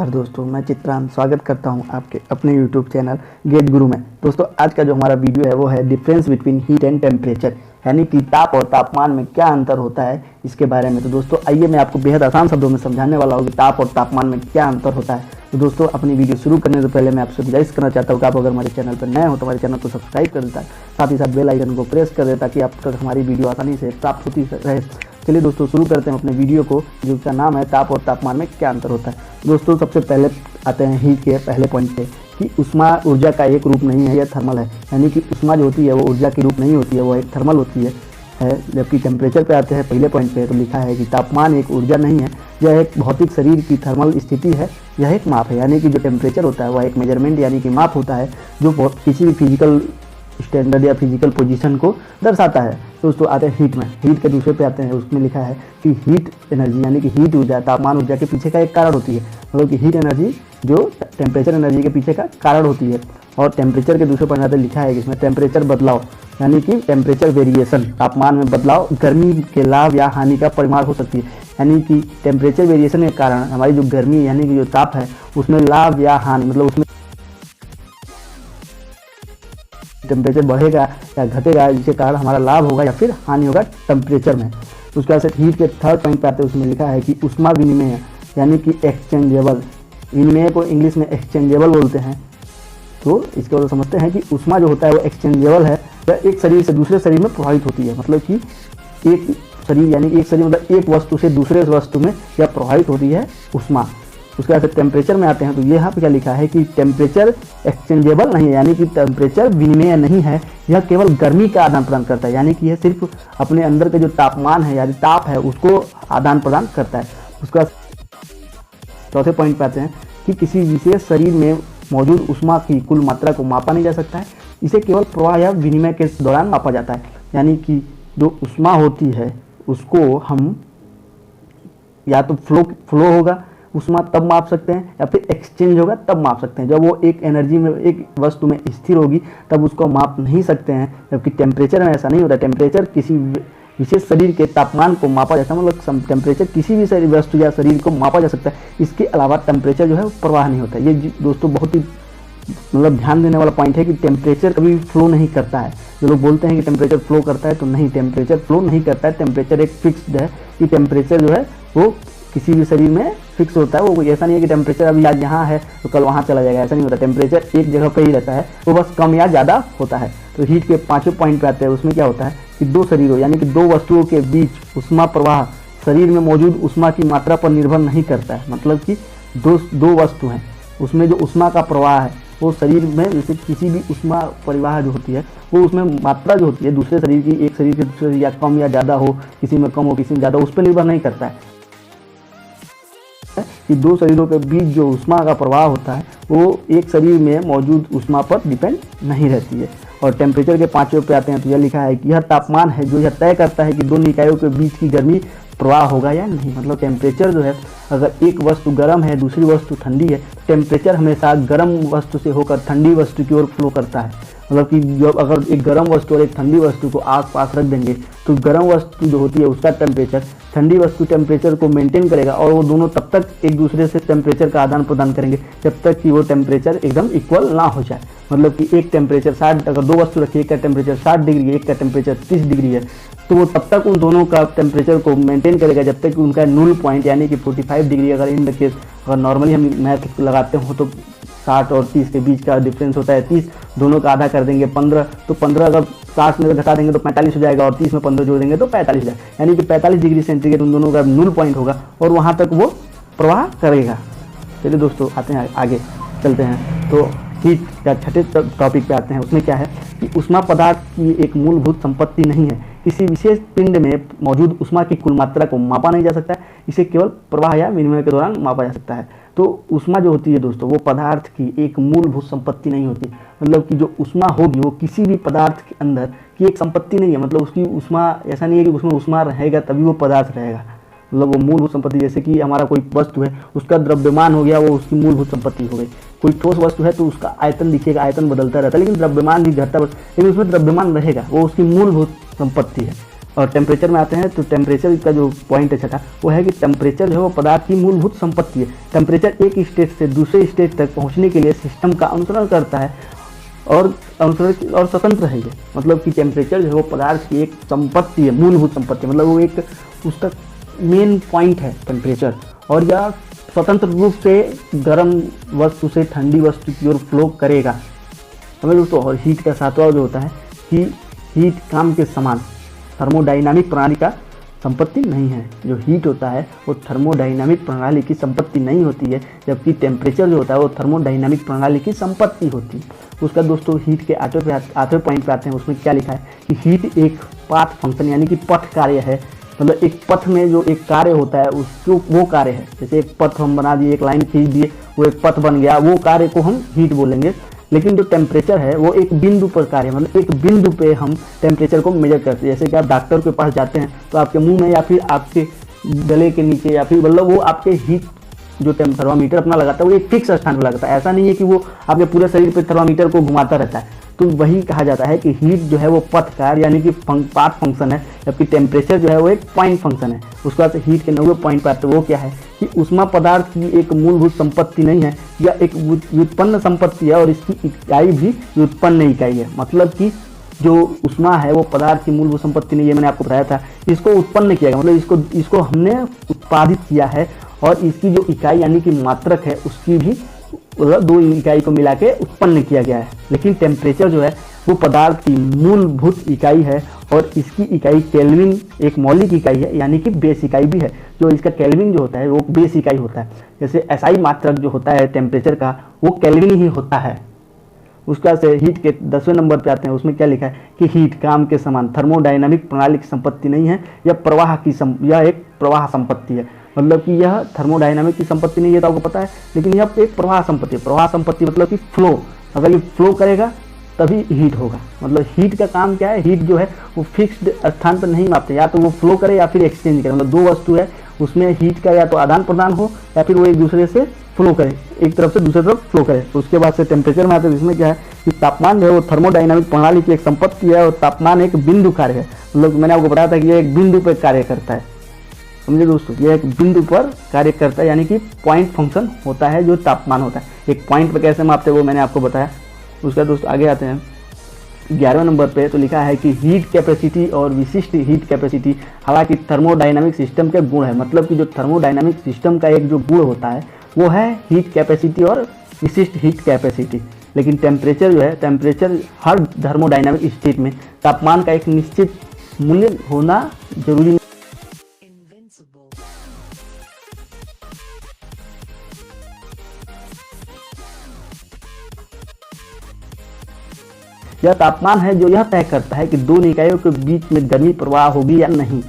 दोस्तों, मैं चित्रांत स्वागत करता हूं आपके अपने YouTube चैनल गेट गुरु में। दोस्तों, आज का जो हमारा वीडियो है वो है difference between heat and temperature, यानी कि ताप और तापमान में क्या अंतर होता है इसके बारे में। तो दोस्तों, आइए मैं आपको बेहद आसान शब्दों में समझाने वाला हूँ कि ताप और तापमान में क्या अंतर होता है। तो दोस्तों, अपनी वीडियो शुरू करने से पहले मैं आपसे गुजारिश करना चाहता हूँ कि आप अगर हमारे चैनल पर नए हो तो हमारे चैनल को सब्सक्राइब कर देता है, साथ ही साथ बेल आइकन को प्रेस कर देता ताकि आप तक हमारी वीडियो आसानी से प्राप्त होती रहे। चलिए दोस्तों, शुरू करते हैं अपने वीडियो को, जिसका नाम है ताप और तापमान में क्या अंतर होता है। दोस्तों, सबसे पहले आते हैं हीट के पहले पॉइंट पे कि ऊष्मा ऊर्जा का एक रूप नहीं है, यह थर्मल है। यानी कि ऊष्मा जो होती है वो ऊर्जा की रूप नहीं होती है, वो एक थर्मल होती है। जबकि टेम्परेचर पे आते हैं पहले पॉइंट पे, तो लिखा है कि तापमान एक ऊर्जा नहीं है, यह एक भौतिक शरीर की थर्मल स्थिति है, यह एक माप है। यानी कि जो टेम्परेचर होता है वह एक मेजरमेंट यानी कि माप होता है जो किसी भी फिजिकल स्टैंडर्ड या फिजिकल पोजीशन को दर्शाता है। तो दोस्तों, आते हैं हीट में। हीट के दूसरे पे आते हैं, उसमें लिखा है कि हीट एनर्जी यानी कि हीट ऊर्जा तापमान ऊर्जा के पीछे का एक कारण होती है। मतलब कि हीट एनर्जी जो टेम्परेचर एनर्जी के पीछे का कारण होती है। और टेम्परेचर के दूसरे पर लिखा है कि इसमें टेम्परेचर बदलाव यानी कि टेम्परेचर वेरिएशन, तापमान में बदलाव गर्मी के लाभ या हानि का परिमाण हो सकती है। यानी कि टेम्परेचर वेरिएशन के कारण हमारी जो गर्मी यानी कि जो ताप है उसमें लाभ या हानि, मतलब उसमें टेम्परेचर बढ़ेगा या घटेगा, जिसके कारण हमारा लाभ होगा या फिर हानि होगा टेम्परेचर में। उसके बाद से हीट के थर्ड पॉइंट पे आते हैं, उसमें लिखा है कि ऊष्मा विनिमय यानी कि एक्सचेंजेबल, विनिमय को इंग्लिश में एक्सचेंजेबल बोलते हैं। तो इसके बाद समझते हैं कि ऊष्मा जो होता है वो एक्सचेंजेबल है, वह एक शरीर से दूसरे शरीर में प्रभावित होती है। मतलब कि एक शरीर यानी एक शरीर मतलब एक वस्तु से दूसरे वस्तु में यह प्रभावित होती है ऊष्मा। उसके बाद से टेम्परेचर में आते हैं, तो यहाँ पे क्या लिखा है कि टेम्परेचर एक्सचेंजेबल नहीं है, यानी कि टेम्परेचर विनिमय नहीं है, यह केवल गर्मी का आदान प्रदान करता है। यानी कि यह सिर्फ अपने अंदर के जो तापमान है यानी ताप है उसको आदान प्रदान करता है। उसके बाद चौथे पॉइंट पे आते हैं कि किसी विशेष शरीर में मौजूद ऊष्मा की कुल मात्रा को मापा नहीं जा सकता है, इसे केवल प्रवाह या विनिमय के दौरान मापा जाता है। यानी कि जो ऊष्मा होती है उसको हम या तो फ्लो होगा ऊष्मा तब माप सकते हैं, या फिर एक्सचेंज होगा तब माप सकते हैं। जब वो एक एनर्जी में एक वस्तु में स्थिर होगी तब उसको माप नहीं सकते हैं, जबकि टेम्परेचर में ऐसा नहीं होता। टेम्परेचर किसी विशेष शरीर के तापमान को मापा जाता है, मतलब टेम्परेचर किसी भी शरीर वस्तु या शरीर को मापा जा सकता है। इसके अलावा टेम्परेचर जो है वो प्रवाह नहीं होता है। ये दोस्तों बहुत ही मतलब ध्यान देने वाला पॉइंट है कि टेम्परेचर कभी फ्लो नहीं करता है। जो लोग बोलते हैं कि टेम्परेचर फ्लो करता है, तो नहीं, टेम्परेचर फ्लो नहीं करता है। टेम्परेचर एक फिक्स्ड है कि टेम्परेचर जो है वो किसी भी शरीर में फिक्स होता है। वो ऐसा नहीं है कि टेम्परेचर अभी आज यहाँ है तो कल वहाँ चला जाएगा, ऐसा नहीं होता। टेम्परेचर एक जगह पर ही रहता है, वो बस कम या ज़्यादा होता है। तो हीट के पांचों पॉइंट पे आते हैं, उसमें क्या होता है कि दो शरीरों यानी कि दो वस्तुओं के बीच ऊष्मा प्रवाह शरीर में मौजूद ऊष्मा की मात्रा पर निर्भर नहीं करता है। मतलब कि दो वस्तु हैं, उसमें जो ऊष्मा का प्रवाह है वो शरीर में जैसे किसी भी ऊष्मा परिवाह जो होती है वो उसमें मात्रा जो होती है दूसरे शरीर की, एक शरीर के दूसरे शरीर या कम या ज़्यादा हो, किसी में कम हो किसी में ज़्यादा, उस पर निर्भर नहीं करता है। कि दो शरीरों के बीच जो ऊष्मा का प्रवाह होता है वो एक शरीर में मौजूद ऊष्मा पर डिपेंड नहीं रहती है। और टेम्परेचर के पांचवें पे आते हैं, तो यह लिखा है कि यह तापमान है जो यह तय करता है कि दो निकायों के बीच की गर्मी प्रवाह होगा या नहीं। मतलब टेम्परेचर जो है, अगर एक वस्तु गर्म है दूसरी वस्तु ठंडी है, टेम्परेचर हमेशा गर्म वस्तु से होकर ठंडी वस्तु की ओर फ्लो करता है। मतलब कि जब अगर एक गर्म वस्तु और एक ठंडी वस्तु को आस पास रख देंगे तो गर्म वस्तु जो होती है उसका टेम्परेचर ठंडी वस्तु टेम्परेचर को मेंटेन करेगा, और वो दोनों तब तक एक दूसरे से टेम्परेचर का आदान प्रदान करेंगे जब तक कि वो टेम्परेचर एकदम इक्वल ना हो जाए। मतलब कि एक टेम्परेचर 60, अगर दो वस्तु रखिए, एक का टेम्परेचर 60 डिग्री है, एक का टेम्परेचर 30 डिग्री है, तो वो तब तक उन दोनों का टेम्परेचर को मेंटेन करेगा जब तक कि उनका नूल पॉइंट यानी कि 45 डिग्री, अगर इन केस अगर नॉर्मली हम मैथ लगाते हो तो 60 और 30 के बीच का डिफरेंस होता है 30, दोनों का आधा कर देंगे 15, तो 15 अगर 60 में घटा देंगे तो 45 हो जाएगा, और 30 में 15 जोड़ देंगे तो 45 हो जाएगा। यानी कि 45 डिग्री सेंटीग्रेड उन दोनों का नूल पॉइंट होगा और वहाँ तक वो प्रवाह करेगा। चलिए दोस्तों, आते हैं आगे चलते हैं। तो हीट या छठे टॉपिक पे आते हैं, उसमें क्या है कि ऊष्मा पदार्थ की एक मूलभूत संपत्ति नहीं है। किसी विशेष पिंड में मौजूद ऊष्मा की कुल मात्रा को मापा नहीं जा सकता है, इसे केवल प्रवाह या विनिमय के दौरान मापा जा सकता है। तो ऊष्मा जो होती है दोस्तों वो पदार्थ की एक मूलभूत संपत्ति नहीं होती। मतलब कि जो ऊष्मा होगी वो किसी भी पदार्थ के अंदर की एक संपत्ति नहीं है। मतलब उसकी ऊष्मा ऐसा नहीं है कि उसमें ऊष्मा रहेगा तभी वो पदार्थ रहेगा। मतलब वो मूलभूत संपत्ति, जैसे कि हमारा कोई वस्तु है उसका द्रव्यमान हो गया, वो उसकी मूलभूत संपत्ति हो गई। कोई ठोस वस्तु है तो उसका आयतन दिखेगा, आयतन बदलता रहता है, लेकिन द्रव्यमान भी घटता, लेकिन उसमें द्रव्यमान रहेगा, वो उसकी मूलभूत संपत्ति है। और टेम्परेचर में आते हैं तो टेम्परेचर का जो पॉइंट है छठा वो है कि टेम्परेचर जो है वो पदार्थ की मूलभूत संपत्ति है। टेम्परेचर एक स्टेट से दूसरे स्टेट तक पहुंचने के लिए सिस्टम का अनुसरण करता है और स्वतंत्र है ये। मतलब कि टेम्परेचर जो है वो पदार्थ की एक संपत्ति है, मूलभूत संपत्ति, मतलब वो एक उसका मेन पॉइंट है टेम्परेचर। और यह स्वतंत्र रूप से गर्म वस्तु से ठंडी वस्तु की ओर फ्लो करेगा। समझ दोस्तों। और हीट का सातवां जो होता है कि हीट काम के समान थर्मोडाइनामिक प्रणाली का संपत्ति नहीं है। जो हीट होता है वो थर्मोडाइनामिक प्रणाली की संपत्ति नहीं होती है, जबकि टेम्परेचर जो होता है वो थर्मोडाइनामिक प्रणाली की संपत्ति होती है। उसका दोस्तों हीट के आठवें पॉइंट पे आते हैं। उसमें क्या लिखा है कि हीट एक पाथ फंक्शन यानी कि पथ कार्य है। मतलब एक पथ में जो एक कार्य होता है उसको वो कार्य है। जैसे एक पथ हम बना दिए, एक लाइन खींच दिए, वो एक पथ बन गया, वो कार्य को हम हीट बोलेंगे। लेकिन जो टेम्परेचर है वो एक बिंदु पर कार्य है, मतलब एक बिंदु पे हम टेम्परेचर को मेजर करते हैं। जैसे कि आप डॉक्टर के पास जाते हैं तो आपके मुंह में या फिर आपके गले के नीचे या फिर मतलब वो आपके हीट जो थर्मामीटर अपना लगाता है वो एक फिक्स स्थान पर लगाता है। ऐसा नहीं है कि वो आपके पूरे शरीर पे थर्मामीटर को घुमाता रहता है। तो वही कहा जाता है कि हीट जो है वो पथ कार्य यानी कि पाथ फंक्शन है, जबकि टेम्परेचर जो है वो एक पॉइंट फंक्शन है। उसके बाद हीट के 9वें पॉइंट पर आते हैं। वो क्या है कि ऊष्मा पदार्थ की एक मूलभूत संपत्ति नहीं है, या एक व्युत्पन्न संपत्ति है और इसकी इकाई भी व्युत्पन्न इकाई है। मतलब कि जो ऊष्मा है वो पदार्थ की मूलभूत संपत्ति नहीं है, मैंने आपको बताया था। इसको उत्पन्न किया गया, मतलब इसको हमने उत्पादित किया है और इसकी जो इकाई यानी कि मात्रक है उसकी भी मतलब 2 इकाई को मिला के उत्पन्न किया गया है। लेकिन टेम्परेचर जो है वो पदार्थ की मूलभूत इकाई है और इसकी इकाई केल्विन एक मौलिक इकाई है, यानी कि बेस इकाई भी है। जो इसका केल्विन जो होता है वो बेस इकाई होता है। जैसे एसआई मात्रक जो होता है टेम्परेचर का वो केल्विन ही होता है। उसका से हीट के 10वें नंबर पे आते हैं। उसमें क्या लिखा है कि हीट काम के समान थर्मोडायनामिक प्रणाली की संपत्ति नहीं है, यह एक प्रवाह संपत्ति है। मतलब कि यह थर्मोडायनामिक की संपत्ति नहीं है तो आपको पता है, लेकिन यह एक प्रवाह संपत्ति है। प्रवाह संपत्ति मतलब कि फ्लो, अगर ये फ्लो करेगा तभी हीट होगा। मतलब हीट का काम क्या है, हीट जो है वो फिक्स्ड स्थान पर नहीं मापते, या तो वो फ्लो करे या फिर एक्सचेंज करे। मतलब 2 वस्तु है उसमें हीट का या तो आदान प्रदान हो या फिर वो एक दूसरे से फ्लो करे, एक तरफ से दूसरी तरफ फ्लो करे। तो उसके बाद से टेम्परेचर में आते हैं, जिसमें क्या है कि तापमान जो है वो थर्मोडायनामिक प्रणाली की एक संपत्ति है और तापमान एक बिंदु कार्य है। मतलब मैंने आपको बताया था कि यह एक बिंदु पर कार्य करता है। समझे दोस्तों, यह एक बिंदु पर कार्य करता है, यानी कि पॉइंट फंक्शन होता है जो तापमान होता है। एक पॉइंट पर कैसे मापते हैं वो मैंने आपको बताया। उसका दोस्तों आगे आते हैं 11वें नंबर पे। तो लिखा है कि हीट कैपेसिटी और विशिष्ट हीट कैपेसिटी हालांकि थर्मोडायनामिक सिस्टम के गुण है। मतलब कि जो थर्मोडायनामिक सिस्टम का एक जो गुण होता है वो है हीट कैपेसिटी और विशिष्ट हीट कैपेसिटी। लेकिन टेम्परेचर जो है, टेम्परेचर हर थर्मोडायनामिक स्टेट में तापमान का एक निश्चित मूल्य होना जरूरी नहीं। यह तापमान है जो यह तय करता है कि 2 निकायों के बीच में गर्मी प्रवाह होगी या नहीं।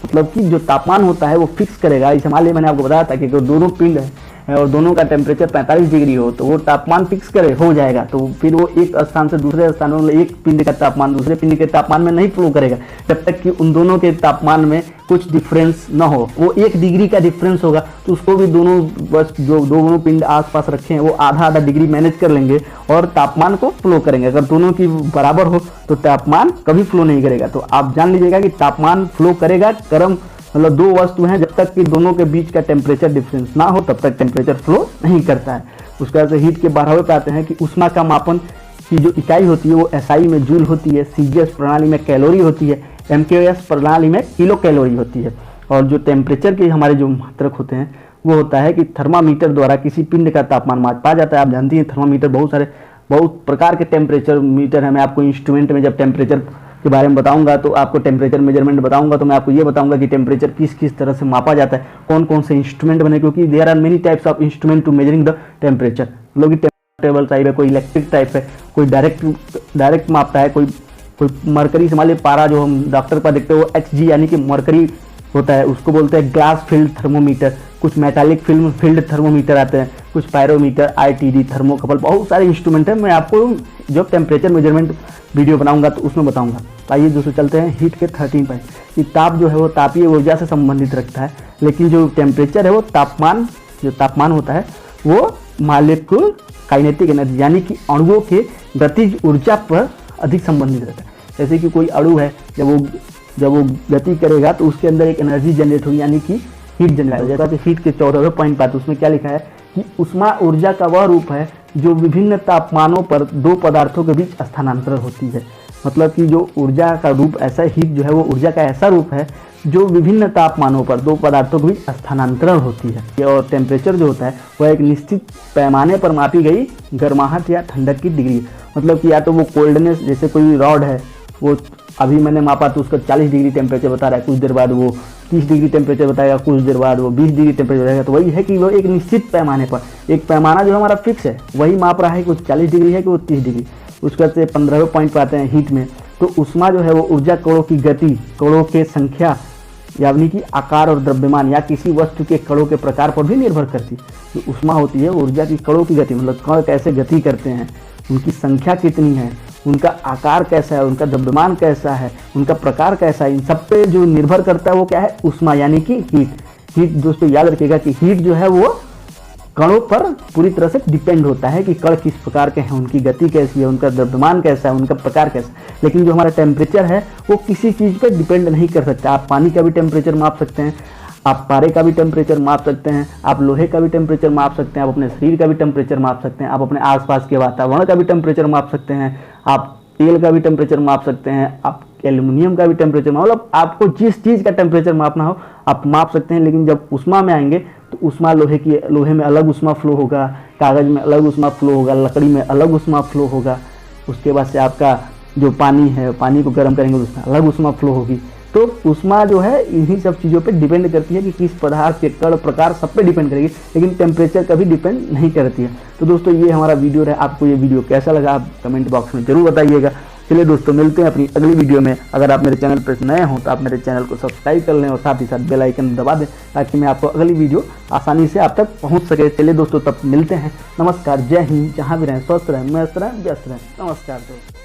मतलब कि जो तापमान होता है वो फिक्स करेगा। इस हमारे मैंने आपको बताया था कि अगर दोनों पिंड है और दोनों का टेम्परेचर 45 डिग्री हो तो वो तापमान फिक्स हो जाएगा। तो फिर वो एक स्थान से दूसरे स्थान में, एक पिंड का तापमान दूसरे पिंड के तापमान में नहीं फ्लो करेगा जब तक कि उन दोनों के तापमान में कुछ डिफरेंस न हो। वो 1 डिग्री का डिफरेंस होगा तो उसको भी दोनों बस जो दोनों पिंड आसपास रखे हैं वो आधा डिग्री मैनेज कर लेंगे और तापमान को फ्लो करेंगे। अगर दोनों की बराबर हो तो तापमान कभी फ्लो नहीं करेगा। तो आप जान लीजिएगा कि तापमान फ्लो करेगा, गर्म मतलब 2 वस्तु हैं, जब तक कि दोनों के बीच का टेम्परेचर डिफरेंस ना हो तब तक टेम्परेचर फ्लो नहीं करता है। उसके बाद से हीट के 12वें पे आते हैं कि ऊष्मा का मापन की जो इकाई होती है वो एसआई में जूल होती है, सीजीएस प्रणाली में कैलोरी होती है, एमकेएस प्रणाली में किलो कैलोरी होती है। और जो टेम्परेचर के हमारे जो मात्रक होते हैं वो होता है कि थर्मामीटर द्वारा किसी पिंड का तापमान मापा जाता है। आप जानती हैं थर्मामीटर बहुत प्रकार के टेम्परेचर मीटर है। मैं आपको इंस्ट्रूमेंट में जब टेम्परेचर के बारे में बताऊंगा तो आपको टेम्परेचर मेजरमेंट बताऊंगा तो मैं आपको ये बताऊंगा कि टेम्परेचर किस किस तरह से मापा जाता है, कौन कौन से इंस्ट्रूमेंट बने, क्योंकि there are many types of instrument to measuring the temperature. मतलब कि टेबल टाइप है, कोई इलेक्ट्रिक टाइप है, कोई डायरेक्ट मापता है, कोई मरकरी से मान लीजिए पारा जो हम डॉक्टर पर देखते हैं वो HG यानी कि मरकरी होता है, उसको बोलते हैं ग्लास फील्ड थर्मोमीटर। कुछ मेटालिक फिल्म फील्ड थर्मोमीटर आते हैं, कुछ पायरोमीटर, ITD, थर्मोकपल, बहुत सारे इंस्ट्रूमेंट हैं। मैं आपको जब टेम्परेचर मेजरमेंट वीडियो बनाऊंगा तो उसमें बताऊंगा। आइए दोस्तों चलते हैं हीट के 13 पर। कि ताप जो है वो तापीय ऊर्जा से संबंधित रखता है, लेकिन जो टेम्परेचर है वो तापमान होता है वो मॉलिक्यूल काइनेटिक एनर्जी यानी कि अणुओं के गतिज ऊर्जा पर अधिक संबंधित रहता है। जैसे कि कोई अणु है जब वो जब वो गति करेगा तो उसके अंदर एक एनर्जी जनरेट होगी, यानी कि हीट जनरेट होगी। जैसा कि हीट के 14वें पॉइंट पाते उसमें क्या लिखा है कि ऊष्मा ऊर्जा का वह रूप है जो विभिन्न तापमानों पर दो पदार्थों के बीच स्थानांतरण होती है। मतलब कि जो ऊर्जा का रूप ऐसा, हीट जो है वो ऊर्जा का ऐसा रूप है जो विभिन्न तापमानों पर दो पदार्थों के बीच स्थानांतरण होती है। और टेम्परेचर जो होता है वह एक निश्चित पैमाने पर मापी गई गर्माहट या ठंडक की डिग्री। मतलब कि या तो वो कोल्डनेस, जैसे कोई रॉड है वो अभी मैंने मापा तो उसका 40 डिग्री टेम्परेचर बता रहा है, कुछ देर बाद वो 30 डिग्री टेम्परेचर बताएगा, कुछ देर बाद वो 20 डिग्री टेम्परेचर बताएगा। तो वही है कि वो एक निश्चित पैमाने पर, एक पैमाना जो हमारा फिक्स है वही माप रहा है कि वो 40 डिग्री है कि वो 30 डिग्री। उसके बाद से 15वें पॉइंट पाते हैं हीट में। तो ऊष्मा जो है वो ऊर्जा कणों की गति, कणों के संख्या यानी कि आकार और द्रव्यमान या किसी वस्तु के कणों के प्रकार पर भी निर्भर करती है। जो ऊष्मा होती है ऊर्जा की कणों की गति, मतलब कण कैसे गति करते हैं, उनकी संख्या कितनी है, उनका आकार कैसा है, उनका द्रव्यमान कैसा है, उनका प्रकार कैसा है, इन सब पे जो निर्भर करता है वो क्या है, ऊष्मा यानी कि हीट। हीट दोस्तों याद रखिएगा कि हीट जो है वो कणों पर पूरी तरह से डिपेंड होता है कि कण किस प्रकार के हैं, उनकी गति कैसी है, उनका द्रव्यमान कैसा है, उनका प्रकार कैसा है। लेकिन जो हमारा टेम्परेचर है वो किसी चीज़ पर डिपेंड नहीं कर सकता। आप पानी का भी टेम्परेचर माप सकते हैं, आप पारे का भी टेम्परेचर माप सकते हैं, आप लोहे का भी टेम्परेचर माप सकते हैं, आप अपने शरीर का भी टेम्परेचर माप सकते हैं, आप अपने आसपास के वातावरण का भी टेम्परेचर माप सकते हैं, आप तेल का भी टेम्परेचर माप सकते हैं, आप एल्युमिनियम का भी टेम्परेचर मतलब आपको जिस चीज़ का टेम्परेचर मापना हो आप माप सकते हैं। लेकिन जब ऊष्मा में आएंगे तो ऊष्मा लोहे में अलग ऊष्मा फ्लो होगा, कागज़ में अलग ऊष्मा फ्लो होगा, लकड़ी में अलग ऊष्मा फ्लो होगा। उसके बाद से आपका जो पानी है, पानी को गर्म करेंगे तो उसमें अलग ऊष्मा फ्लो होगी। तो ऊष्मा जो है इन्हीं सब चीज़ों पे डिपेंड करती है कि किस पदार्थ के कण प्रकार सब पे डिपेंड करेगी, लेकिन टेम्परेचर कभी डिपेंड नहीं करती है। तो दोस्तों ये हमारा वीडियो है, आपको ये वीडियो कैसा लगा आप कमेंट बॉक्स में जरूर बताइएगा। चलिए दोस्तों मिलते हैं अपनी अगली वीडियो में। अगर आप मेरे चैनल पर नए हों तो आप मेरे चैनल को सब्सक्राइब कर लें और साथ ही साथ बेल आइकन दबा दें ताकि मैं आपको अगली वीडियो आसानी से आप तक पहुंच सके। चलिए दोस्तों तब मिलते हैं। नमस्कार, जय हिंद। जहाँ भी रहें स्वस्थ रहें, मस्त रहें, व्यस्त रहें। नमस्कार दोस्तों।